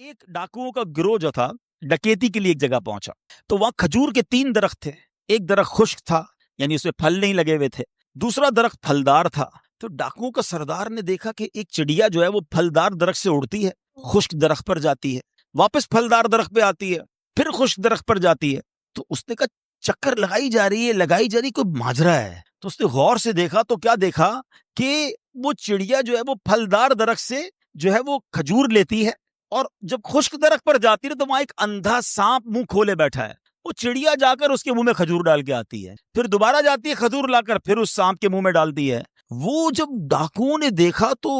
ایک ڈاکوؤں کا گروہ جو تھا ڈکیتی کے لیے ایک جگہ پہنچا تو وہاں کھجور کے 3 درخت تھے. ایک درخت خشک تھا یعنی اس میں پھل نہیں لگے ہوئے تھے, دوسرا درخت پھلدار تھا. تو ڈاکوؤں کا سردار نے دیکھا کہ ایک چڑیا جو ہے وہ پھلدار درخت سے اڑتی ہے, خشک درخت پر جاتی ہے, واپس پھلدار درخت پہ آتی ہے, پھر خشک درخت پر جاتی ہے. تو اس نے کہا چکر لگائی جا رہی ہے, کوئی ماجرا ہے. تو اس نے غور سے دیکھا تو کیا دیکھا کہ وہ چڑیا جو ہے وہ پھلدار درخت سے جو ہے وہ کھجور لیتی ہے, اور جب خشک درخت پر جاتی ہے تو وہاں ایک اندھا سانپ منہ کھولے بیٹھا ہے. وہ چڑیا جا کر اس کے منہ میں کھجور ڈال کے آتی ہے, پھر دوبارہ جاتی ہے کھجور لا کر پھر اس سانپ کے منہ میں ڈالتی ہے. وہ جب ڈاکوؤں نے دیکھا تو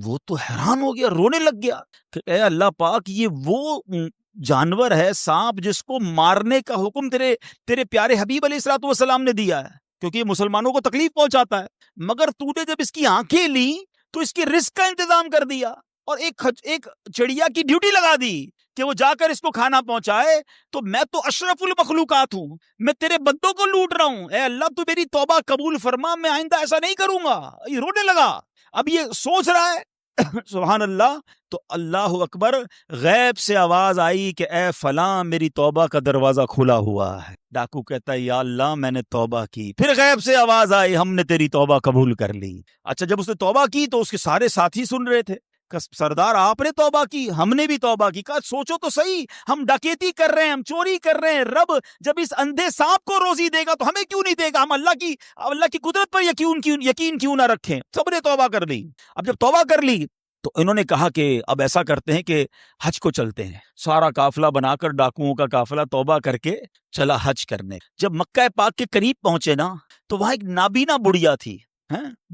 وہ تو حیران ہو گیا, رونے لگ گیا کہ اے اللہ پاک, یہ وہ جانور ہے سانپ جس کو مارنے کا حکم تیرے پیارے حبیب علیہ الصلوۃ والسلام نے دیا ہے, کیونکہ یہ مسلمانوں کو تکلیف پہنچاتا ہے. مگر تو نے جب اس کی آنکھیں لی تو اس کی رزق کا انتظام کر دیا اور ایک چڑیا کی ڈیوٹی لگا دی کہ وہ جا کر اس کو کھانا پہنچائے. تو میں تو اشرف المخلوقات ہوں, میں تیرے بندوں کو لوٹ رہا ہوں, اے اللہ تو میری توبہ قبول فرما, میں آئندہ ایسا نہیں کروں گا. یہ رونے لگا. اب یہ سوچ رہا ہے سبحان اللہ. تو اللہ اکبر, غیب سے آواز آئی کہ اے فلاں میری توبہ کا دروازہ کھلا ہوا ہے. ڈاکو کہتا ہے یا اللہ میں نے توبہ کی. پھر غیب سے آواز آئی ہم نے تیری توبہ قبول کر لی. اچھا, جب اس نے توبہ کی تو اس کے سارے ساتھی سن رہے تھے. سردار آپ نے توبہ کی, ہم نے بھی توبہ کی. کہا سوچو تو صحیح, ہم ڈکیتی کر رہے ہیں, ہم چوری کر رہے ہیں, رب جب اس اندھے سانپ کو روزی دے گا تو ہمیں کیوں نہیں دے گا؟ ہم اللہ کی قدرت پر یقین کیوں نہ رکھیں؟ سب نے توبہ کر لی. اب جب توبہ کر لی تو انہوں نے کہا کہ اب ایسا کرتے ہیں کہ حج کو چلتے ہیں. سارا قافلہ بنا کر ڈاکوؤں کا قافلہ توبہ کر کے چلا حج کرنے. جب مکہ پاک کے قریب پہنچے نا تو وہاں ایک نابینا بڑھیا تھی.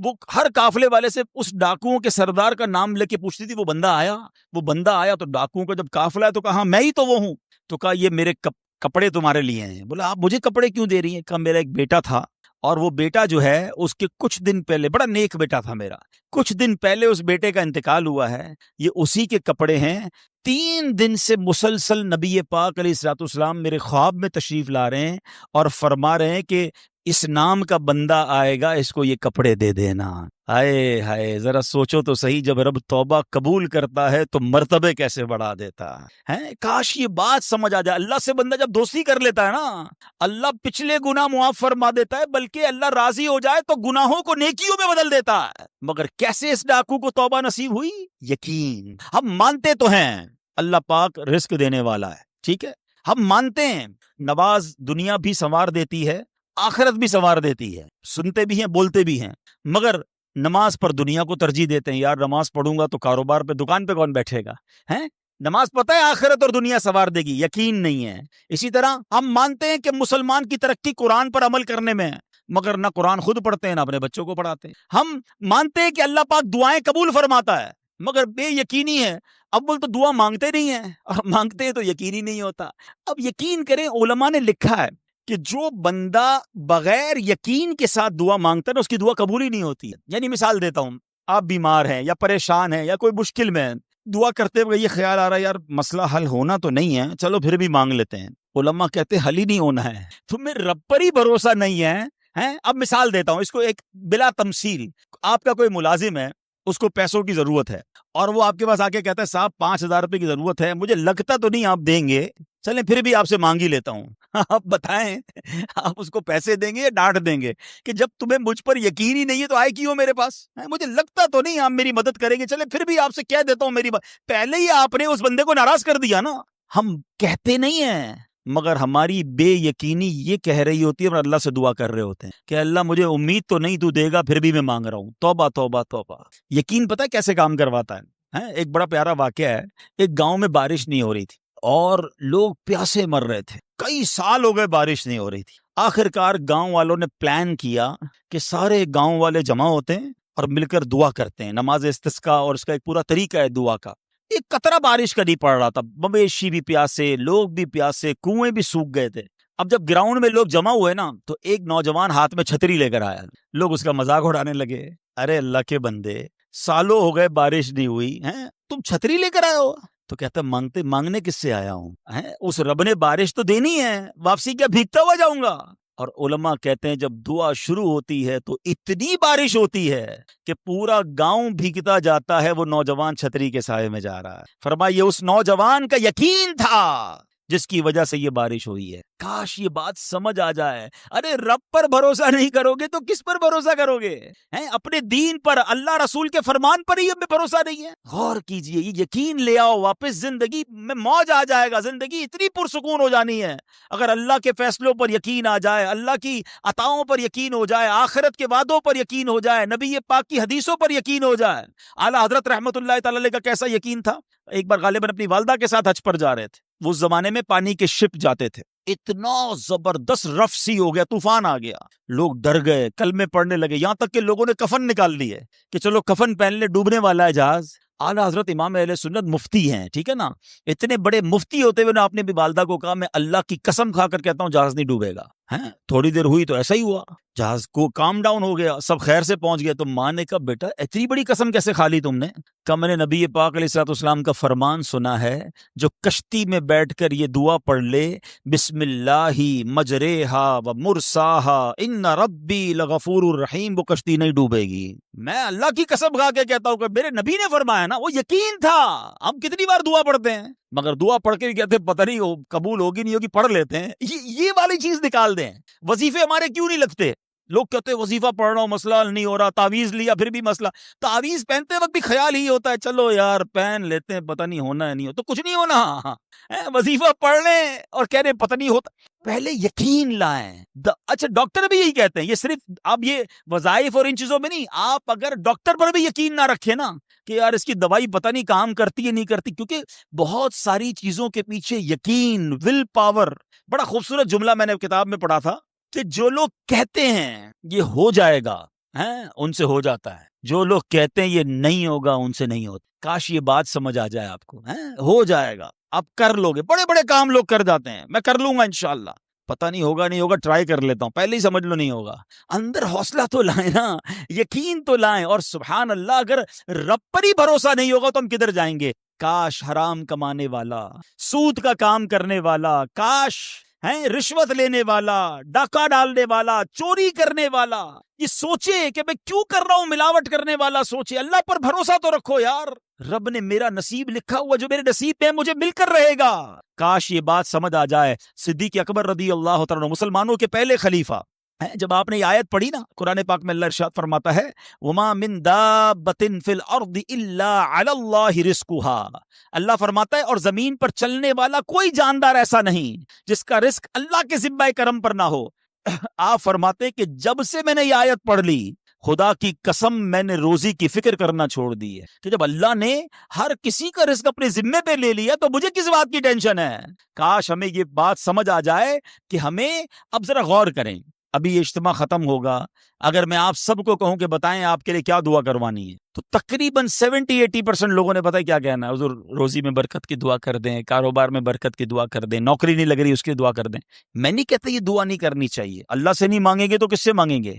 وہ ہر قافلے والے سے اس ڈاکوؤں کے سردار کا نام لے کے پوچھتی تھی. وہ بندہ آیا تو ڈاکوؤں کا جب قافلہ ہے تو کہا میں ہی تو وہ ہوں. تو کہا یہ میرے کپڑے تمہارے لیے ہیں. بولا آپ مجھے کپڑے کیوں دے رہی ہیں؟ کہا میرا ایک بیٹا تھا اور وہ بیٹا جو ہے اس کے کچھ دن پہلے, بڑا نیک بیٹا تھا میرا, کچھ دن پہلے اس بیٹے کا انتقال ہوا ہے, یہ اسی کے کپڑے ہیں. 3 دن سے مسلسل نبی پاک علیہ الصلوۃ والسلام میرے خواب میں تشریف لا رہے ہیں اور فرما رہے ہیں کہ اس نام کا بندہ آئے گا, اس کو یہ کپڑے دے دینا. ہائے ہائے, ذرا سوچو تو صحیح, جب رب توبہ قبول کرتا ہے تو مرتبے کیسے بڑھا دیتا ہے. کاش یہ بات سمجھ آ جائے. اللہ سے بندہ جب دوستی کر لیتا ہے نا, اللہ پچھلے گناہ معاف فرما دیتا ہے, بلکہ اللہ راضی ہو جائے تو گناہوں کو نیکیوں میں بدل دیتا ہے. مگر کیسے اس ڈاکو کو توبہ نصیب ہوئی؟ یقین. ہم مانتے تو ہیں اللہ پاک رزق دینے والا ہے, ٹھیک ہے, ہم مانتے ہیں نواز دنیا بھی سنوار دیتی ہے, آخرت بھی سنوار دیتی ہے, سنتے بھی ہیں بولتے بھی ہیں, مگر نماز پر دنیا کو ترجیح دیتے ہیں. یار نماز پڑھوں گا تو کاروبار پہ, دکان پہ کون بیٹھے گا؟ نماز پتہ ہے آخرت اور دنیا سنوار دے گی, یقین نہیں ہے. اسی طرح ہم مانتے ہیں کہ مسلمان کی ترقی قرآن پر عمل کرنے میں ہے, مگر نہ قرآن خود پڑھتے ہیں نہ اپنے بچوں کو پڑھاتے ہیں. ہم مانتے ہیں کہ اللہ پاک دعائیں قبول فرماتا ہے, مگر بے یقینی ہے. اول تو دعا مانگتے نہیں ہیں, اور مانگتے ہیں تو یقینی نہیں ہوتا. اب یقین کریں, علماء نے لکھا ہے کہ جو بندہ بغیر یقین کے ساتھ دعا مانگتا ہے نا, اس کی دعا قبول ہی نہیں ہوتی ہے. یعنی مثال دیتا ہوں, آپ بیمار ہیں یا پریشان ہیں یا کوئی مشکل میں ہیں, دعا کرتے ہوئے یہ خیال آ رہا ہے یار مسئلہ حل ہونا تو نہیں ہے, چلو پھر بھی مانگ لیتے ہیں. علماء کہتے حل ہی نہیں ہونا ہے, تمہیں رب پر ہی بھروسہ نہیں ہے. اب مثال دیتا ہوں اس کو ایک بلا تمثیل. آپ کا کوئی ملازم ہے, اس کو پیسوں کی ضرورت ہے, اور وہ آپ کے پاس آ کے کہتا ہے صاحب 5,000 روپے کی ضرورت ہے, مجھے لگتا تو نہیں آپ دیں گے, چلیں پھر بھی آپ سے مانگ ہی لیتا ہوں. آپ بتائیں آپ اس کو پیسے دیں گے یا ڈانٹ دیں گے کہ جب تمہیں مجھ پر یقین ہی نہیں ہے تو آئے کیوں میرے پاس؟ مجھے لگتا تو نہیں آپ میری مدد کریں گے, چلیں پھر بھی آپ سے کہہ دیتا ہوں میری پہلے ہی آپ نے اس بندے کو ناراض کر دیا نا. ہم کہتے نہیں ہیں, مگر ہماری بے یقینی یہ کہہ رہی ہوتی ہے, اور اللہ سے دعا کر رہے ہوتے ہیں کہ اللہ مجھے امید تو نہیں تو دے گا, پھر بھی میں مانگ رہا ہوں. توبہ توبہ توبہ. یقین پتہ ہے کیسے کام کرواتا ہے؟ ایک بڑا پیارا واقعہ ہے. ایک گاؤں میں بارش نہیں ہو رہی تھی اور لوگ پیاسے مر رہے تھے, کئی سال ہو گئے بارش نہیں ہو رہی تھی. آخرکار گاؤں والوں نے پلان کیا کہ سارے گاؤں والے جمع ہوتے ہیں اور مل کر دعا کرتے ہیں, نماز استسقاء, اور اس کا ایک پورا طریقہ ہے دعا کا. ایک قطرہ بارش کا نہیں پڑ رہا تھا, مویشی بھی پیاسے, لوگ بھی پیاسے, کنویں بھی سوکھ گئے تھے. اب جب گراؤنڈ میں لوگ جمع ہوئے نا تو ایک نوجوان ہاتھ میں چھتری لے کر آیا. لوگ اس کا مذاق اڑانے لگے, ارے اللہ کے بندے سالوں ہو گئے بارش نہیں ہوئی, تم چھتری لے کر آئے ہو؟ تو کہتا مانگنے کس سے آیا ہوں, اس رب نے بارش تو دینی ہے, واپسی کیا بھیگتا ہوا جاؤں گا؟ اور علماء کہتے ہیں جب دعا شروع ہوتی ہے تو اتنی بارش ہوتی ہے کہ پورا گاؤں بھیگتا جاتا ہے، وہ نوجوان چھتری کے سائے میں جا رہا ہے۔ فرمایا یہ اس نوجوان کا یقین تھا جس کی وجہ سے یہ بارش ہوئی ہے۔ کاش یہ بات سمجھ آ جائے۔ ارے رب پر بھروسہ نہیں کرو گے تو کس پر بھروسہ کرو گے؟ اپنے دین پر، اللہ رسول کے فرمان پر ہی ہمیں بھروسہ نہیں ہے۔ غور کیجئے، یہ یقین لے آؤ واپس، زندگی میں موج آ جائے گا، زندگی اتنی پرسکون ہو جانی ہے اگر اللہ کے فیصلوں پر یقین آ جائے، اللہ کی عطاؤں پر یقین ہو جائے، آخرت کے وعدوں پر یقین ہو جائے، نبی پاک کی حدیثوں پر یقین ہو جائے۔ اعلیٰ حضرت رحمت اللہ تعالی علیہ کا کیسا یقین تھا؟ ایک بار غالباً اپنی والدہ کے ساتھ حج پر جا رہے تھے۔ وہ اس زمانے میں پانی کے شپ جاتے تھے، اتنا زبردست رف سی ہو گیا، طوفان آ گیا، لوگ ڈر گئے، کلمے پڑھنے لگے، یہاں تک کہ لوگوں نے کفن نکال لیے کہ چلو کفن پہن لے، ڈوبنے والا ہے جہاز۔ اعلیٰ حضرت امام اہل سنت مفتی ہیں، ٹھیک ہے نا، اتنے بڑے مفتی ہوتے ہوئے آپ نے بھی والدہ کو کہا میں اللہ کی قسم کھا کر کہتا ہوں جہاز نہیں ڈوبے گا۔ تھوڑی دیر ہوئی تو ایسا ہی ہوا، جہاز کو کام ڈاؤن ہو گیا، سب خیر سے پہنچ گئے۔ تو ماں نے کہا بیٹا اتنی بڑی قسم کیسے کھا لی تم نے؟ کہ میں نے نبی پاک علیہ الصلوۃ والسلام کا فرمان سنا ہے، جو کشتی میں بیٹھ کر یہ دعا پڑھ لے، بسم اللہ مجریہا و مرساہا ان ربی لغفور الرحیم، وہ کشتی نہیں ڈوبے گی۔ میں اللہ کی قسم کھا کے کہتا ہوں کہ میرے نبی نے فرمایا نا، وہ یقین تھا۔ ہم کتنی بار دعا پڑھتے ہیں مگر دعا پڑھ کے بھی کہتے ہیں پتہ نہیں قبول ہوگی نہیں ہوگی، پڑھ لیتے ہیں۔ یہ والی چیز نکال دیں۔ وظیفے ہمارے کیوں نہیں لگتے؟ لوگ کہتے ہیں وظیفہ پڑھ رہا ہوں مسئلہ حل نہیں ہو رہا، تعویذ لیا پھر بھی مسئلہ۔ تعویذ پہنتے وقت بھی خیال ہی ہوتا ہے چلو یار پہن لیتے ہیں، پتہ نہیں ہونا ہے نہیں ہو تو کچھ نہیں ہونا۔ وظیفہ پڑھ لیں اور کہہ رہے پتہ نہیں ہوتا، پہلے یقین لائیں۔ اچھا ڈاکٹر بھی یہی کہتے ہیں، یہ صرف اب یہ وظائف اور ان چیزوں میں نہیں، آپ اگر ڈاکٹر پر بھی یقین نہ رکھیں نا کہ یار اس کی دوائی پتہ نہیں کام کرتی ہے نہیں کرتی، کیونکہ بہت ساری چیزوں کے پیچھے یقین، ول پاور۔ بڑا خوبصورت جملہ میں نے کتاب میں پڑھا تھا کہ جو لوگ کہتے ہیں یہ ہو جائے گا ان سے ہو جاتا ہے، جو لوگ کہتے ہیں یہ نہیں ہوگا ان سے نہیں ہوتا۔ کاش یہ بات سمجھ آ جائے آپ کو، ہو جائے گا، آپ کر لو گے۔ بڑے بڑے کام لوگ کر جاتے ہیں، میں کر لوں گا انشاءاللہ، پتہ نہیں ہوگا نہیں ہوگا، ٹرائی کر لیتا ہوں، پہلے ہی سمجھ لو نہیں ہوگا۔ اندر حوصلہ تو لائیں نا، یقین تو لائیں۔ اور سبحان اللہ اگر رب پر ہی بھروسہ نہیں ہوگا تو ہم کدھر جائیں گے؟ کاش حرام کمانے والا، سود کا کام کرنے والا، کاش رشوت لینے والا، ڈاکہ ڈالنے والا، چوری کرنے والا یہ سوچے کہ میں کیوں کر رہا ہوں، ملاوٹ کرنے والا سوچے۔ اللہ پر بھروسہ تو رکھو یار، رب نے میرا نصیب لکھا ہوا، جو میرے نصیب پہ ہے مجھے مل کر رہے گا۔ کاش یہ بات سمجھ آ جائے۔ صدیق اکبر رضی اللہ تعالیٰ عنہ، مسلمانوں کے پہلے خلیفہ، جب آپ نے یہ آیت پڑھی نا قرآن پاک میں، اللہ ارشاد فرماتا ہے وَمَا مِن دَابَّةٍ فِي الْأَرْضِ إِلَّا عَلَى اللَّهِ رِزْقُهَا، اللہ فرماتا ہے اور زمین پر چلنے والا کوئی جاندار ایسا نہیں جس کا رزق اللہ کے ذمہ کرم پر نہ ہو۔ آپ فرماتے کہ جب سے میں نے یہ آیت پڑھ لی، خدا کی قسم میں نے روزی کی فکر کرنا چھوڑ دی ہے، کہ جب اللہ نے ہر کسی کا رزق اپنے ذمے پہ لے لیا تو مجھے کس بات کی ٹینشن ہے؟ کاش ہمیں یہ بات سمجھ آ جائے کہ ہمیں اب ذرا غور کریں۔ ابھی یہ اجتماع ختم ہوگا، اگر میں آپ سب کو کہوں کہ بتائیں آپ کے لیے کیا دعا کروانی ہے، تو تقریباً 70-80% لوگوں نے پتہ کیا کہنا ہے، حضور روزی میں برکت کی دعا کر دیں، کاروبار میں برکت کی دعا کر دیں، نوکری نہیں لگ رہی اس کی دعا کر دیں۔ میں نہیں کہتا یہ دعا نہیں کرنی چاہیے، اللہ سے نہیں مانگیں گے تو کس سے مانگیں گے؟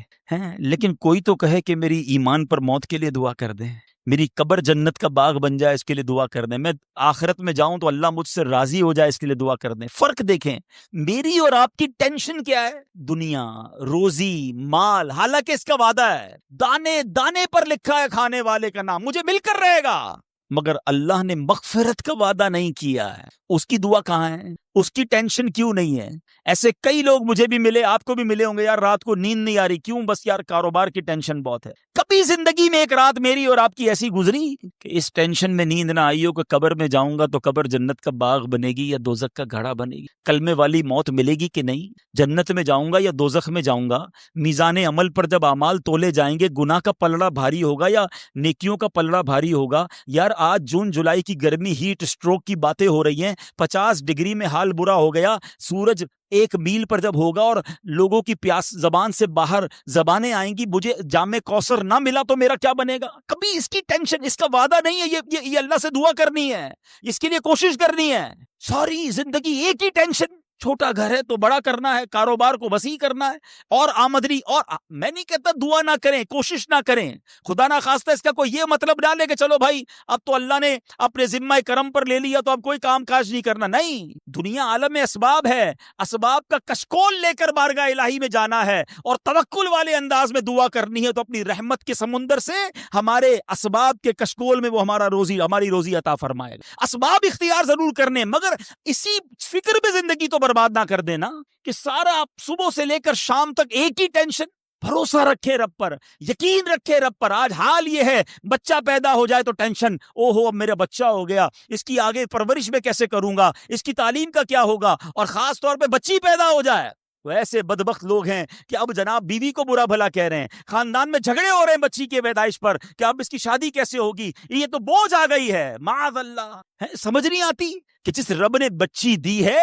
لیکن کوئی تو کہے کہ میری ایمان پر موت کے لیے دعا کر دیں، میری قبر جنت کا باغ بن جائے اس کے لیے دعا کر دیں، میں آخرت میں جاؤں تو اللہ مجھ سے راضی ہو جائے اس کے لیے دعا کر دیں۔ فرق دیکھیں، میری اور آپ کی ٹینشن کیا ہے؟ دنیا، روزی، مال، حالانکہ اس کا وعدہ ہے، دانے دانے پر لکھا ہے کھانے والے کا نام، مجھے مل کر رہے گا، مگر اللہ نے مغفرت کا وعدہ نہیں کیا ہے۔ اس کی دعا کہاں ہے؟ اس کی ٹینشن کیوں نہیں ہے؟ ایسے کئی لوگ مجھے بھی ملے، آپ کو بھی ملے ہوں گے، یار رات کو نیند نہیں آ رہی، کیوں؟ بس یار کاروبار کی ٹینشن بہت ہے۔ کبھی زندگی میں ایک رات میری اور آپ کی ایسی گزری کہ اس ٹینشن میں نیند نہ آئی ہو کہ قبر میں جاؤں گا تو قبر جنت کا باغ بنے گی یا دوزخ کا گھڑا بنے گی، کلمے والی موت ملے گی کہ نہیں، جنت میں جاؤں گا یا دوزخ میں جاؤں گا، میزان عمل پر جب اعمال تولے جائیں گے گناہ کا پلڑا بھاری ہوگا یا نیکیوں کا پلڑا بھاری ہوگا۔ یار آج جون جولائی کی گرمی، ہیٹ اسٹروک کی باتیں ہو رہی ہیں، 50 ڈگری میں حال برا ہو گیا، سورج 1 میل پر جب ہوگا اور لوگوں کی پیاس زبان سے باہر زبانیں آئیں گی، مجھے جام کوثر نہ ملا تو میرا کیا بنے گا؟ کبھی اس کی ٹینشن، اس کا وعدہ نہیں ہے، یہ اللہ سے دعا کرنی ہے، اس کے لیے کوشش کرنی ہے۔ ساری زندگی ایک ہی ٹینشن، چھوٹا گھر ہے تو بڑا کرنا ہے، کاروبار کو وسیع کرنا ہے، اور آمدنی، اور میں نہیں کہتا دعا نہ کریں، کوشش نہ کریں، خدا نہ خواستہ اس کا کوئی یہ مطلب نہ لے کہ چلو بھائی اب تو اللہ نے اپنے ذمہ کرم پر لے لیا تو اب کوئی کام کاج نہیں کرنا. نہیں، دنیا عالم اسباب ہے، اسباب کا کشکول لے کر بارگاہ الہی میں جانا ہے اور توکل والے انداز میں دعا کرنی ہے، تو اپنی رحمت کے سمندر سے ہمارے اسباب کے کشکول میں وہ ہماری روزی عطا فرمائے گا. اسباب اختیار ضرور کرنے، مگر اسی فکر میں زندگی تو برباد نہ کر دینا کہ سارا صبح سے لے کر شام تک ایک ہی ٹینشن. بھروسہ رکھے رب پر، یقین رکھے رب پر. آج حال یہ ہے، بچہ پیدا ہو جائے تو ٹینشن، او ہو اب میرا بچہ ہو گیا، اس کی آگے پرورش میں کیسے کروں گا، اس کی تعلیم کا کیا ہوگا، اور خاص طور پہ بچی پیدا ہو جائے. وہ ایسے بدبخت لوگ ہیں کہ اب جناب بیوی کو برا بھلا کہہ رہے ہیں، خاندان میں جھگڑے ہو رہے ہیں بچی کے پیدائش پر کہ اب اس کی شادی کیسے ہوگی، یہ تو بوجھ آ گئی ہے. معاذ اللہ. سمجھ نہیں آتی کہ جس رب نے بچی دی ہے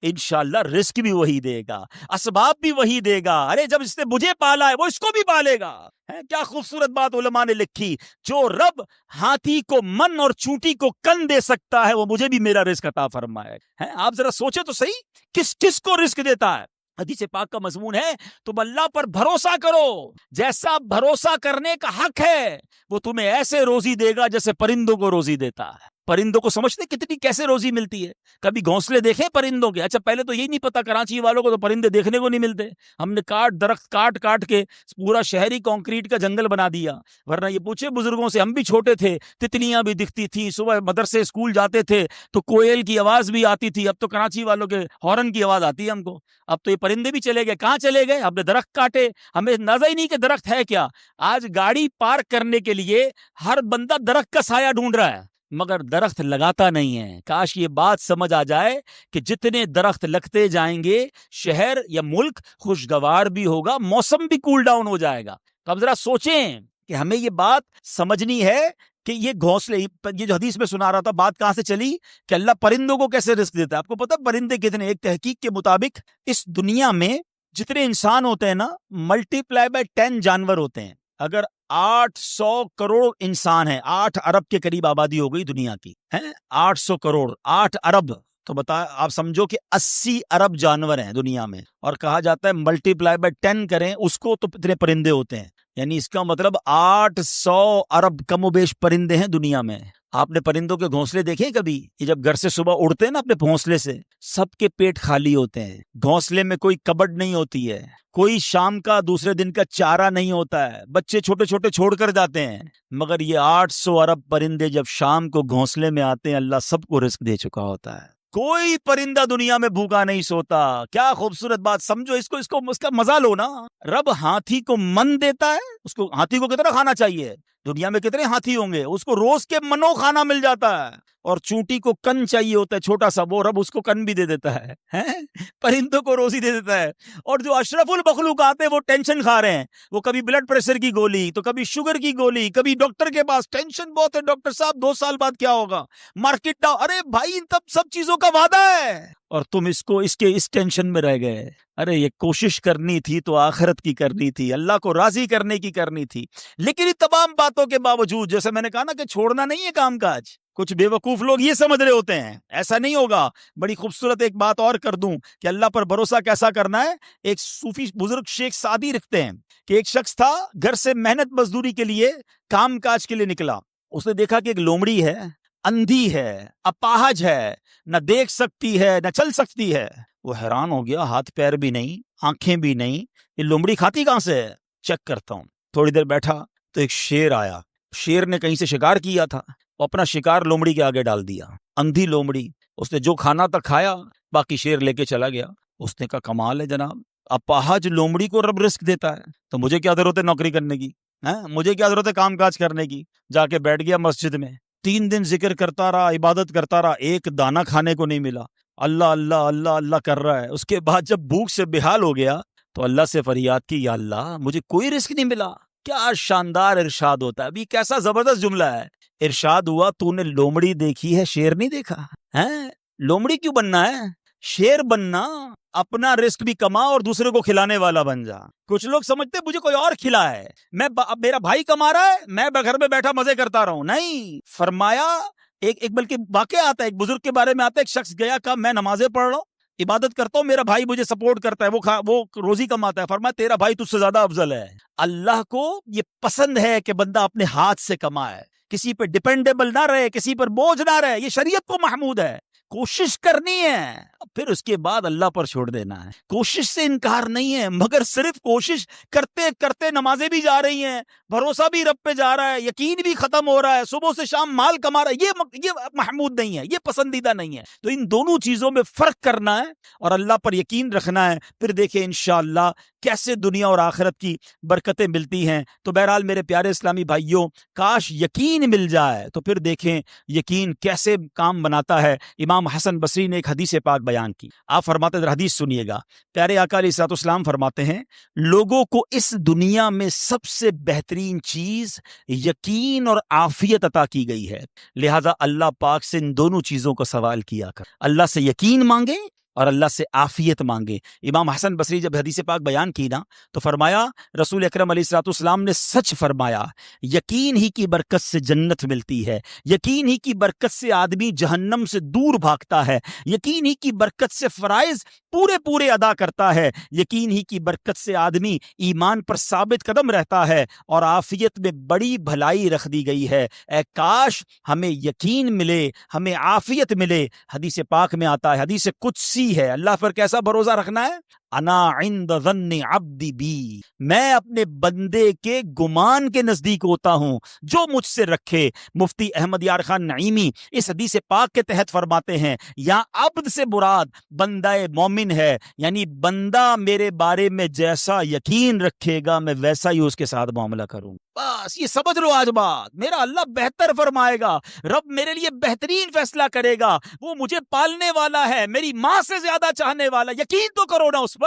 انشاءاللہ رزق بھی وہی دے گا، اسباب بھی وہی دے گا. ارے جب اس نے مجھے پالا ہے وہ اس کو بھی پالے گا. کیا خوبصورت بات علماء نے لکھی، جو رب ہاتھی کو من اور چونٹی کو کن دے سکتا ہے وہ مجھے بھی میرا رزق عطا فرمائے. آپ ذرا سوچے تو صحیح، کس کس کو رزق دیتا ہے. حدیث پاک کا مضمون ہے تم اللہ پر بھروسہ کرو، جیسا بھروسہ کرنے کا حق ہے وہ تمہیں ایسے روزی دے گا جیسے پرندوں کو روزی دیتا ہے. پرندوں کو سمجھتے کتنی کیسے روزی ملتی ہے؟ کبھی گھونسلے دیکھے پرندوں کے؟ اچھا پہلے تو یہی نہیں پتا، کراچی والوں کو تو پرندے دیکھنے کو نہیں ملتے. ہم نے درخت کاٹ کے پورا شہری کنکریٹ کا جنگل بنا دیا. ورنہ یہ پوچھے بزرگوں سے، ہم بھی چھوٹے تھے تتلیاں بھی دکھتی تھیں، صبح مدرسے اسکول جاتے تھے تو کوئل کی آواز بھی آتی تھی. اب تو کراچی والوں کے ہارن کی آواز آتی ہے ہم کو. اب تو یہ پرندے بھی چلے گئے. کہاں چلے گئے؟ ہم نے درخت کاٹے، ہمیں اندازہ ہی نہیں کہ درخت ہے کیا. آج گاڑی پارک کرنے کے لیے ہر بندہ درخت کا سایہ ڈھونڈ رہا ہے مگر درخت لگاتا نہیں ہے. کاش یہ بات سمجھ آ جائے کہ جتنے درخت لگتے جائیں گے شہر یا ملک خوشگوار بھی ہوگا، موسم بھی کول ڈاؤن ہو جائے گا. تو اب ذرا سوچیں کہ ہمیں یہ بات سمجھنی ہے کہ یہ گھونسلے، یہ جو حدیث میں سنا رہا تھا، بات کہاں سے چلی کہ اللہ پرندوں کو کیسے رزق دیتا ہے. آپ کو پتا پرندے کتنے؟ ایک تحقیق کے مطابق اس دنیا میں جتنے انسان ہوتے ہیں نا، ملٹی پلائی بائی 10 جانور ہوتے ہیں. اگر 800 کروڑ انسان ہیں، 8 ارب کے قریب آبادی ہو گئی دنیا کی، 800 کروڑ، 8 ارب، تو بتا آپ سمجھو کہ 80 ارب جانور ہیں دنیا میں. اور کہا جاتا ہے ملٹی پلائی بائی 10 کریں اس کو تو اتنے پرندے ہوتے ہیں. یعنی اس کا مطلب 800 ارب کم و بیش پرندے ہیں دنیا میں. آپ نے پرندوں کے گھونسلے دیکھے کبھی؟ یہ جب گھر سے صبح اڑتے ہیں نا اپنے گھونسلے سے، سب کے پیٹ خالی ہوتے ہیں. گھونسلے میں کوئی کبڈ نہیں ہوتی ہے، کوئی شام کا دوسرے دن کا چارہ نہیں ہوتا ہے، بچے چھوٹے چھوٹے چھوڑ کر جاتے ہیں. مگر یہ 800 ارب پرندے جب شام کو گھونسلے میں آتے ہیں اللہ سب کو رزق دے چکا ہوتا ہے. کوئی پرندہ دنیا میں بھوکا نہیں سوتا. کیا خوبصورت بات. سمجھو اس کا مزہ لو نا. رب ہاتھی کو من دیتا ہے، اس کو ہاتھی کو کتنا کھانا چاہیے؟ دنیا میں کتنے ہاتھی ہوں گے؟ اس کو روز کے منو کھانا مل جاتا ہے. اور چونٹی کو کن چاہیے ہوتا ہے چھوٹا سا، وہ رب اس کو کن بھی دے دیتا ہے. پرندوں کو روزی دے دیتا ہے. اور جو اشرف المخلوقات ہیں وہ ٹینشن کھا رہے ہیں، وہ کبھی بلڈ پریشر کی گولی، تو کبھی شوگر کی گولی، کبھی ڈاکٹر کے پاس. ٹینشن بہت ہے ڈاکٹر صاحب، 2 سال بعد کیا ہوگا، مارکیٹ ڈاؤن. ارے بھائی تب سب چیزوں کا وعدہ ہے اور تم اس ٹینشن میں رہ گئے. ارے یہ کوشش کرنی تھی تو آخرت کی کرنی تھی، اللہ کو راضی کرنے کی کرنی تھی. لیکن ان تمام باتوں کے باوجود جیسے میں نے کہا نا کہ چھوڑنا نہیں ہے کام کاج. کچھ بے وقوف لوگ یہ سمجھ رہے ہوتے ہیں ایسا نہیں ہوگا. بڑی خوبصورت ایک بات اور کر دوں کہ اللہ پر بھروسہ کیسا کرنا ہے. ایک صوفی بزرگ شیخ سعدی لکھتے ہیں کہ ایک شخص تھا، گھر سے محنت مزدوری کے لیے کام کاج کے لیے نکلا. اس نے دیکھا کہ ایک لومڑی ہے، اندھی ہے، اپاہج ہے، نہ دیکھ سکتی ہے نہ چل سکتی ہے. وہ حیران ہو گیا، ہاتھ پیر بھی نہیں، آنکھیں بھی نہیں، یہ لومڑی کھاتی کہاں سے ہے؟ چیک کرتا ہوں. تھوڑی دیر بیٹھا تو ایک شیر آیا. شیر نے کہیں سے شکار کیا تھا، اپنا شکار لومڑی کے آگے ڈال دیا. اندھی لومڑی، اس نے جو کھانا تھا کھایا، باقی شیر لے کے چلا گیا. اس نے کہا کمال ہے جناب، اپاہج لومڑی کو رب رزق دیتا ہے تو مجھے کیا ضرورت ہے نوکری کرنے کی، مجھے کیا ضرورت ہے کام کاج کرنے کی. جا کے بیٹھ گیا مسجد میں. 3 دن ذکر کرتا رہا، عبادت کرتا رہا، ایک دانہ کھانے کو نہیں ملا. اللہ اللہ اللہ اللہ کر رہا ہے. اس کے بعد جب بھوک سے بحال ہو گیا تو اللہ سے فریاد کی، یا اللہ مجھے کوئی رزق نہیں ملا. کیا شاندار ارشاد ہوتا ہے. ابھی کیسا زبردست جملہ ہے. ارشاد ہوا تو نے لومڑی دیکھی ہے، شیر نہیں دیکھا ہے. لومڑی کیوں بننا ہے؟ شیر بننا، اپنا رزق بھی کما اور دوسرے کو کھلانے والا بن جا. کچھ لوگ سمجھتے مجھے کوئی اور کھلا ہے، میرا بھائی کما رہا ہے میں گھر میں بیٹھا مزے کرتا رہا ہوں. نہیں، فرمایا ایک بلکہ واقعہ آتا ہے، ایک بزرگ کے بارے میں آتا ہے. ایک شخص گیا، کہا میں نمازیں پڑھ رہا ہوں، عبادت کرتا ہوں، میرا بھائی مجھے سپورٹ کرتا ہے، وہ روزی کماتا ہے، فرمایا تیرا بھائی تجھ سے زیادہ افضل ہے۔ اللہ کو یہ پسند ہے کہ بندہ اپنے ہاتھ سے کمائے، کسی پر ڈیپینڈیبل نہ رہے، کسی پر بوجھ نہ رہے، یہ شریعت کو محمود ہے۔ کوشش کرنی ہے، پھر اس کے بعد اللہ پر چھوڑ دینا ہے۔ کوشش سے انکار نہیں ہے، مگر صرف کوشش کرتے کرتے نمازیں بھی جا رہی ہیں، بھروسہ بھی رب پہ جا رہا ہے، یقین بھی ختم ہو رہا ہے، صبح سے شام مال کما رہا ہے، یہ محمود نہیں ہے، یہ پسندیدہ نہیں ہے۔ تو ان دونوں چیزوں میں فرق کرنا ہے اور اللہ پر یقین رکھنا ہے، پھر دیکھیں انشاءاللہ کیسے دنیا اور آخرت کی برکتیں ملتی ہیں۔ تو بہرحال میرے پیارے اسلامی بھائیوں، کاش یقین مل جائے تو پھر دیکھیں یقین کیسے کام بناتا ہے۔ امام حسن بصری نے ایک حدیث پاک بیان کی، آپ فرماتے ہیں، حدیث سنیے گا، پیارے آقا علیہ الصلوۃ والسلام فرماتے ہیں، لوگوں کو اس دنیا میں سب سے بہترین چیز یقین اور عافیت عطا کی گئی ہے، لہذا اللہ پاک سے ان دونوں چیزوں کا سوال کیا کر، اللہ سے یقین مانگے اور اللہ سے عافیت مانگے۔ امام حسن بصری جب حدیث پاک بیان کی نا تو فرمایا، رسول اکرم علیہ الصلوۃ والسلام نے سچ فرمایا، یقین ہی کی برکت سے جنت ملتی ہے، یقین ہی کی برکت سے آدمی جہنم سے دور بھاگتا ہے، یقین ہی کی برکت سے فرائض پورے ادا کرتا ہے، یقین ہی کی برکت سے آدمی ایمان پر ثابت قدم رہتا ہے، اور عافیت میں بڑی بھلائی رکھ دی گئی ہے۔ اے کاش ہمیں یقین ملے، ہمیں عافیت ملے۔ حدیث پاک میں آتا ہے، حدیث قدسی ہے، اللہ پر کیسا بھروسہ رکھنا ہے؟ انا عند ظن عبدی بی، میں اپنے بندے کے گمان کے نزدیک ہوتا ہوں جو مجھ سے رکھے۔ مفتی احمد یار خان نعیمی اس حدیث پاک کے تحت فرماتے ہیں، یا عبد سے مراد بندہ مومن ہے، یعنی بندہ میرے بارے میں جیسا یقین رکھے گا میں ویسا ہی اس کے ساتھ معاملہ کروں۔ بس یہ سمجھ لو آج بات، میرا اللہ بہتر فرمائے گا، رب میرے لیے بہترین فیصلہ کرے گا، وہ مجھے پالنے والا ہے، میری ماں سے زیادہ چاہنے والا، یقین تو کرو نا اس پر۔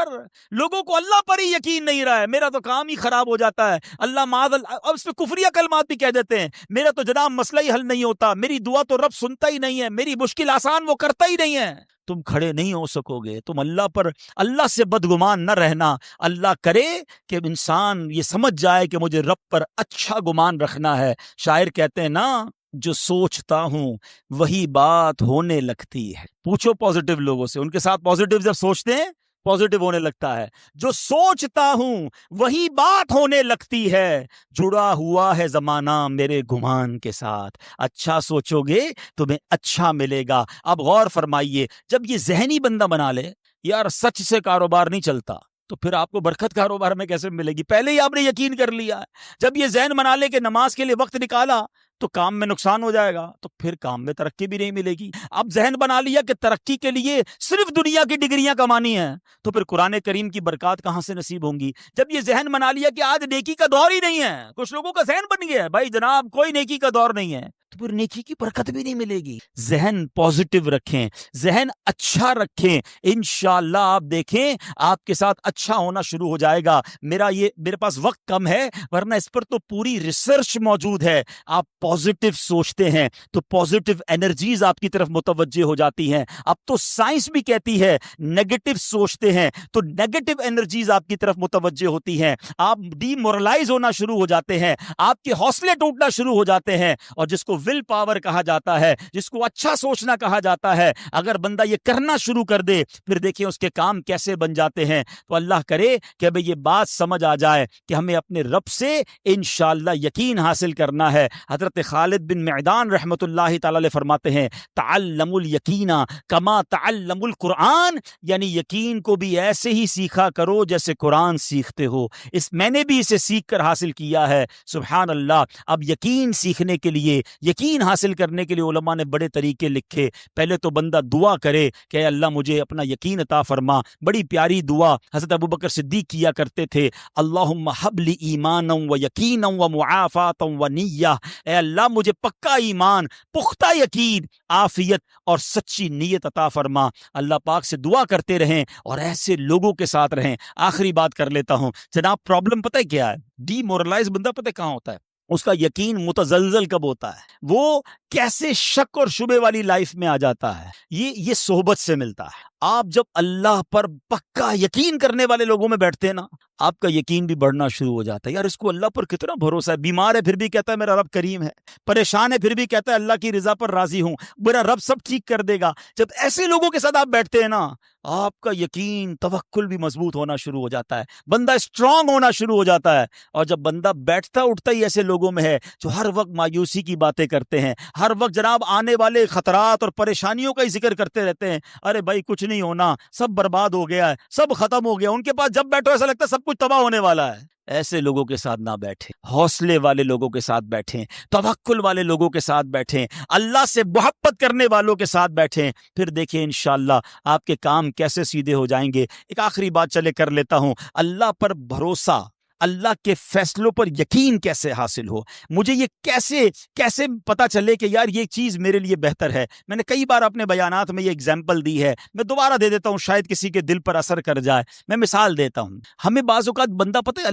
لوگوں کو اللہ پر ہی یقین نہیں رہا ہے، میرا تو کام ہی خراب ہو جاتا ہے، اللہ معاذ اب اس میں کفریہ کلمات بھی کہہ دیتے ہیں، میرا تو جناب مسئلہ ہی حل نہیں ہوتا، میری دعا تو رب سنتا ہی نہیں ہے، میری مشکل آسان وہ کرتا ہی نہیں ہے۔ تم کھڑے نہیں ہو سکو گے، تم اللہ سے بدگمان نہ رہنا۔ اللہ کرے کہ انسان یہ سمجھ جائے کہ مجھے رب پر اچھا گمان رکھنا ہے۔ شاعر کہتے ہیں نا، جو سوچتا ہوں وہی بات ہونے لگتی ہے۔ پوچھو پازیٹیو لوگوں سے، ان کے ساتھ پازیٹیو جب سوچتے ہیں پازیٹیو ہونے لگتا ہے۔ جو سوچتا ہوں وہی بات ہونے لگتی ہے، جڑا ہوا ہے زمانہ میرے گمان کے ساتھ۔ اچھا سوچو گے تمہیں اچھا ملے گا۔ اب غور فرمائیے، جب یہ ذہنی بندہ بنا لے یار سچ سے کاروبار نہیں چلتا، تو پھر آپ کو برکت کاروبار میں کیسے ملے گی؟ پہلے ہی آپ نے یقین کر لیا ہے۔ جب یہ ذہن بنا لے کہ نماز کے لیے وقت نکالا تو کام میں نقصان ہو جائے گا، تو پھر کام میں ترقی بھی نہیں ملے گی۔ اب ذہن بنا لیا کہ ترقی کے لیے صرف دنیا کی ڈگریاں کمانی ہیں، تو پھر قرآن کریم کی برکات کہاں سے نصیب ہوں گی؟ جب یہ ذہن بنا لیا کہ آج نیکی کا دور ہی نہیں ہے، کچھ لوگوں کا ذہن بن گیا ہے بھائی جناب کوئی نیکی کا دور نہیں ہے، تو پھر نیکی کی برکت بھی نہیں ملے گی۔ ذہن پازیٹیو رکھیں، ذہن اچھا رکھیں، انشاءاللہ آپ دیکھیں آپ کے ساتھ اچھا ہونا شروع ہو جائے گا۔ میرے پاس وقت کم ہے، ورنہ اس پر تو پوری ریسرچ موجود ہے۔ آپ پازیٹیو سوچتے ہیں تو پازیٹیو انرجیز آپ کی طرف متوجہ ہو جاتی ہیں۔ اب تو سائنس بھی کہتی ہے نیگیٹو سوچتے ہیں تو نیگیٹو انرجیز آپ کی طرف متوجہ ہوتی ہیں، آپ ڈی مورلائز ہونا شروع ہو جاتے ہیں، آپ کے حوصلے ٹوٹنا شروع ہو جاتے ہیں۔ اور جس کو ول پاور کہا جاتا ہے، جس کو اچھا سوچنا کہا جاتا ہے، اگر بندہ یہ کرنا شروع کر دے پھر دیکھیں اس کے کام کیسے بن جاتے ہیں۔ تو اللہ کرے کہ اب یہ بات سمجھ آ جائے کہ ہمیں اپنے رب سے انشاءاللہ یقین حاصل کرنا ہے۔ حضرت خالد بن معدان رحمت اللہ تعالی علیہ فرماتے ہیں، تعلم الیقین کما تعلم القرآن، یعنی یقین کو بھی ایسے ہی سیکھا کرو جیسے قرآن سیکھتے ہو۔ میں نے بھی اسے سیکھ کر حاصل کیا ہے۔ سبحان اللہ۔ اب یقین سیکھنے کے لیے، یقین حاصل کرنے کے لیے علماء نے بڑے طریقے لکھے۔ پہلے تو بندہ دعا کرے کہ اے اللہ مجھے اپنا یقین عطا فرما۔ بڑی پیاری دعا حضرت ابوبکر صدیق کیا کرتے تھے، اللہم حب لی ایمانا و یقینا و معافاتا و نیہ، اے اللہ مجھے پکا ایمان، پختہ یقین، عافیت اور سچی نیت عطا فرما۔ اللہ پاک سے دعا کرتے رہیں اور ایسے لوگوں کے ساتھ رہیں۔ آخری بات کر لیتا ہوں جناب، پرابلم پتہ کیا ہے؟ ڈی مورلائز بندہ پتہ کہاں ہوتا ہے؟ اس کا یقین متزلزل کب ہوتا ہے؟ وہ کیسے شک اور شبے والی لائف میں آ جاتا ہے؟ یہ صحبت سے ملتا ہے۔ آپ جب اللہ پر پکا یقین کرنے والے لوگوں میں بیٹھتے ہیں نا، آپ کا یقین بھی بڑھنا شروع ہو جاتا ہے. یار اس کو اللہ پر کتنا بھروسہ ہے. بیمار ہے پھر بھی کہتا ہے میرا رب کریم ہے. پریشان ہے پھر بھی کہتا ہے اللہ کی رضا پر راضی ہوں، میرا رب سب ٹھیک کر دے گا. جب ایسے لوگوں کے ساتھ آپ بیٹھتے ہیں نا، آپ کا یقین توکل بھی مضبوط ہونا شروع ہو جاتا ہے، بندہ اسٹرانگ ہونا شروع ہو جاتا ہے. اور جب بندہ بیٹھتا اٹھتا ہی ایسے لوگوں میں ہے جو ہر وقت مایوسی کی باتیں کرتے ہیں، ہر وقت جناب آنے والے خطرات اور پریشانیوں کا ہی ذکر کرتے رہتے ہیں، ارے بھائی کچھ نہیں ہونا، سب برباد ہو گیا ہے، سب ختم ہو گیا، ان کے پاس جب بیٹھو ایسا لگتا ہے سب کچھ تباہ ہونے والا ہے. ایسے لوگوں کے ساتھ نہ بیٹھیں، حوصلے والے لوگوں کے ساتھ بیٹھیں، توکل والے لوگوں کے ساتھ بیٹھیں، اللہ سے محبت کرنے والوں کے ساتھ بیٹھیں. پھر دیکھیں انشاءاللہ آپ کے کام کیسے سیدھے ہو جائیں گے. ایک آخری بات چلے کر لیتا ہوں. اللہ پر بھروسہ، اللہ کے فیصلوں پر یقین کیسے حاصل ہو؟ مجھے یہ کیسے پتا چلے کہ یار یہ چیز میرے لیے بہتر ہے؟ میں نے کئی بار اپنے بیانات میں یہ اگزامپل دی ہے، میں دوبارہ دے دیتا ہوں، شاید کسی کے دل پر اثر کر جائے. میں مثال دیتا ہوں. ہمیں بعض اوقات بندہ پتہ ہے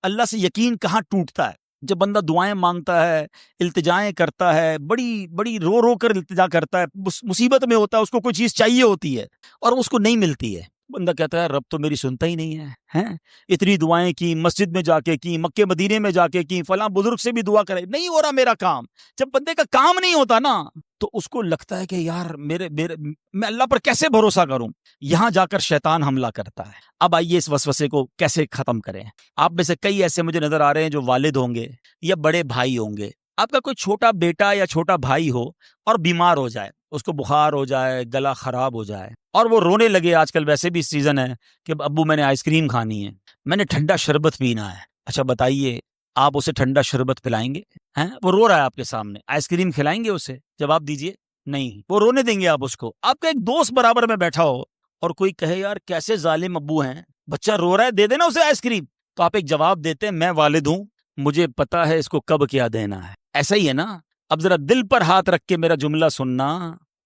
اللہ سے یقین کہاں ٹوٹتا ہے؟ جب بندہ دعائیں مانگتا ہے، التجائیں کرتا ہے، بڑی بڑی رو رو کر التجا کرتا ہے، مصیبت میں ہوتا ہے، اس کو کوئی چیز چاہیے ہوتی ہے اور اس کو نہیں ملتی ہے. بندہ کہتا ہے رب تو میری سنتا ہی نہیں ہے. اتنی دعائیں کی، مسجد میں جا کے کی، مکے مدینے میں جا کے کی، فلاں بزرگ سے بھی دعا کرے، نہیں ہو رہا میرا کام. جب بندے کا کام نہیں ہوتا نا تو اس کو لگتا ہے کہ یار میں اللہ پر کیسے بھروسہ کروں. یہاں جا کر شیطان حملہ کرتا ہے. اب آئیے اس وسوسے کو کیسے ختم کریں. آپ میں سے کئی ایسے مجھے نظر آ رہے ہیں جو والد ہوں گے یا بڑے بھائی ہوں گے. آپ کا کوئی چھوٹا بیٹا یا چھوٹا بھائی ہو اور بیمار ہو جائے، اس کو بخار ہو جائے، گلا خراب ہو جائے اور وہ رونے لگے. آج کل ویسے بھی سیزن ہے کہ ابو میں نے آئس کریم کھانی ہے، میں نے ٹھنڈا شربت پینا ہے. اچھا بتائیے، آپ اسے ٹھنڈا شربت پلائیں گے؟ وہ رو رہا ہے آپ کے سامنے، آئس کریم کھلائیں گے اسے؟ جواب دیجئے نہیں. وہ رونے دیں گے آپ اس کو؟ آپ کا ایک دوست برابر میں بیٹھا ہو اور کوئی کہے یار کیسے ظالم ابو ہیں، بچہ رو رہا ہے دے دینا اسے آئس کریم، تو آپ ایک جواب دیتے ہیں میں والد ہوں، مجھے پتا ہے اس کو کب کیا دینا ہے. ایسا ہی ہے نا؟ اب ذرا دل پر ہاتھ رکھ کے میرا جملہ سننا.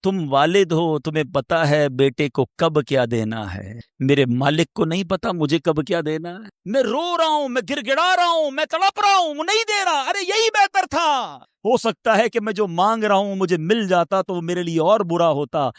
تم والد ہو، تمہیں پتا ہے بیٹے کو کب کیا دینا ہے. میرے مالک کو نہیں پتا مجھے کب کیا دینا ہے. میں رو رہا ہوں، میں گر گڑا رہا ہوں، میں تڑپ رہا ہوں، وہ نہیں دے رہا، ارے یہی بہتر تھا. ہو سکتا ہے کہ میں جو مانگ رہا ہوں مجھے مل جاتا تو وہ میرے لیے اور برا ہوتا.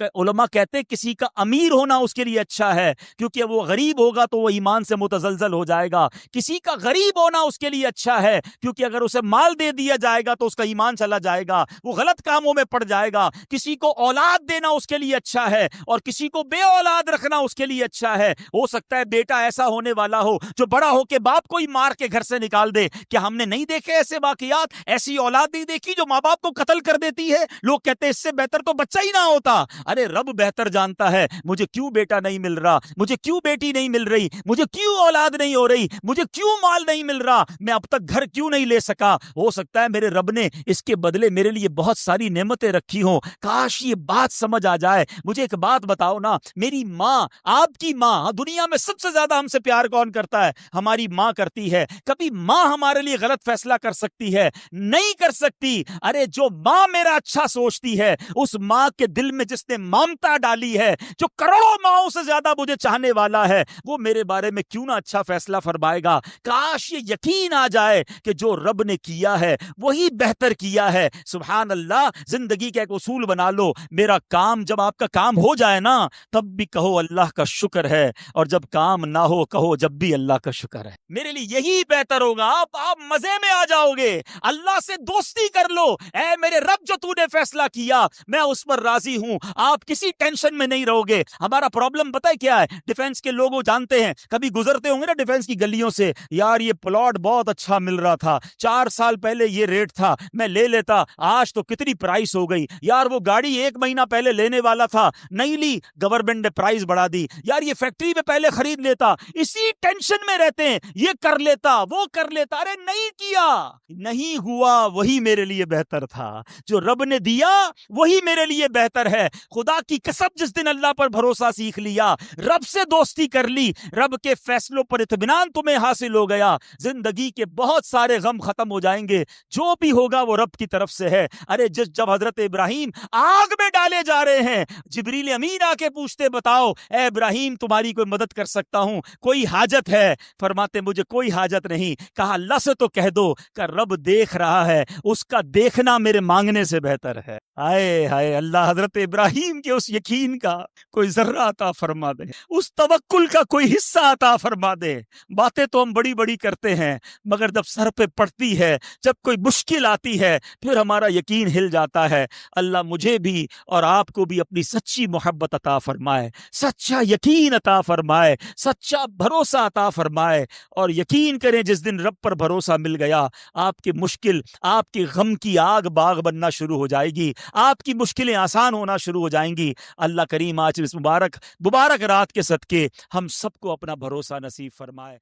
علماء کہتے ہیں کسی کا امیر ہونا اس کے لیے اچھا ہے کیونکہ وہ غریب ہوگا تو وہ ایمان سے متزلزل ہو جائے گا. کسی کا غریب ہونا اس کے لیے اچھا ہے کیونکہ اگر اسے مال دے دیا جائے گا تو اس کا ایمان چلا جائے گا، وہ غلط کاموں میں پڑ جائے گا. کسی کو اولاد دینا اس کے لیے اچھا ہے اور کسی کو بے اولاد رکھنا اس کے لیے اچھا ہے. ہو سکتا ہے بیٹا ایسا ہونے والا ہو جو بڑا ہو کے باپ کو ہی مار کے گھر سے نکال دے. کیا ہم نے نہیں دیکھے ایسے واقعات؟ ایسی اولاد نہیں دیکھی جو ماں باپ کو قتل کر دیتی ہے؟ لوگ کہتے ہیں اس سے بہتر تو بچہ ہی نہ ہوتا. ارے رب بہتر جانتا ہے مجھے کیوں بیٹا نہیں مل رہا، مجھے کیوں بیٹی نہیں مل رہی، مجھے کیوں اولاد نہیں ہو رہی، مجھے کیوں مال نہیں مل رہا، میں اب تک گھر کیوں نہیں لے سکا. ہو سکتا ہے میرے رب نے اس کے بدلے میرے لیے بہت ساری نعمتیں رکھی ہوں. کاش یہ بات سمجھ آ جائے. مجھے ایک بات بتاؤ نا، میری ماں، آپ کی ماں، دنیا میں سب سے زیادہ ہم سے پیار کون کرتا ہے؟ ہماری ماں کرتی ہے. کبھی ماں ہمارے لیے غلط فیصلہ کر سکتی ہے؟ نہیں کر سکتی. ارے جو ماں میرا اچھا سوچتی ہے، اس ماں کے دل میں جس نے ممتا ڈالی ہے، جو کروڑوں ماؤں سے زیادہ مجھے چاہنے والا ہے، وہ میرے بارے میں کیوں نہ اچھا فیصلہ فرمائے گا. کاش یہ یقین آ جائے کہ جو رب نے کیا ہے وہی بہتر کیا ہے. سبحان اللہ. زندگی کا ایک اصول بنا لو، میرا کام، جب آپ کا کام ہو جائے نا تب بھی کہو اللہ کا شکر ہے، اور جب کام نہ ہو کہو جب بھی اللہ کا شکر ہے. میرے لیے یہی بہتر ہوگا. آپ مزے میں آ جاؤ گے. اللہ سے دوستی کر لو. اے میرے رب جو تو نے فیصلہ کیا میں اس پر راضی ہوں. آپ کسی ٹینشن میں نہیں رہو گے. ہمارا پرابلم پتہ ہے کیا ہے؟ ڈیفنس کے لوگوں جانتے ہیں، کبھی گزرتے ہوں گے نا ڈیفنس کی گلیوں سے، یار یہ پلاٹ بہت اچھا مل رہا تھا، 4 سال پہلے یہ ریٹ تھا، میں لے لیتا، آج تو کتنی پرائس ہو گئی. یار وہ گاڑی 1 مہینہ پہلے لینے والا تھا، نہیں لی، گورنمنٹ نے پرائس بڑھا دی. یار یہ فیکٹری میں پہلے خرید لیتا. اسی ٹینشن میں رہتے ہیں، یہ کر لیتا، وہ کر لیتا. ارے نہیں کیا، نہیں ہوا، وہی میرے لیے بہتر تھا. جو رب نے دیا وہی میرے لیے بہتر ہے. خدا کی قسم جس دن اللہ پر بھروسہ سیکھ لیا، رب سے دوستی کر لی، رب کے فیصلوں پر اطمینان تمہیں حاصل ہو گیا، زندگی کے بہت سارے غم ختم ہو جائیں گے. جو بھی ہوگا وہ رب کی طرف سے ہے. ارے جب حضرت ابراہیم آگ میں ڈالے جا رہے ہیں، جبریل امین آ کے پوچھتے بتاؤ اے ابراہیم تمہاری کوئی مدد کر سکتا ہوں، کوئی حاجت ہے؟ فرماتے مجھے کوئی حاجت نہیں. کہا اللہ سے تو کہہ دو کہ رب دیکھ رہا ہے، اس کا دیکھنا میرے مانگنے سے بہتر ہے۔ ہائے ہائے، اللہ حضرت ابراہیم کے اس یقین کا کوئی ذرہ عطا فرما دے، اس توکل کا کوئی حصہ عطا فرما دے۔ باتیں تو ہم بڑی بڑی کرتے ہیں، مگر جب سر پہ پڑتی ہے، جب کوئی مشکل آتی ہے، پھر ہمارا یقین ہل جاتا ہے۔ اللہ مجھے بھی اور آپ کو بھی اپنی سچی محبت عطا فرمائے، سچا یقین عطا فرمائے، سچا بھروسہ عطا فرمائے، اور یقین کریں جس دن رب پر بھروسہ مل گیا، آپ کی مشکل، آپ کی غم کی آگ باغ بننا شروع ہو جائے گی، آپ کی مشکلیں آسان ہونا شروع ہو جائیں گی۔ اللہ کریم آج اس مبارک رات کے صدقے ہم سب کو اپنا بھروسہ نصیب فرمائے۔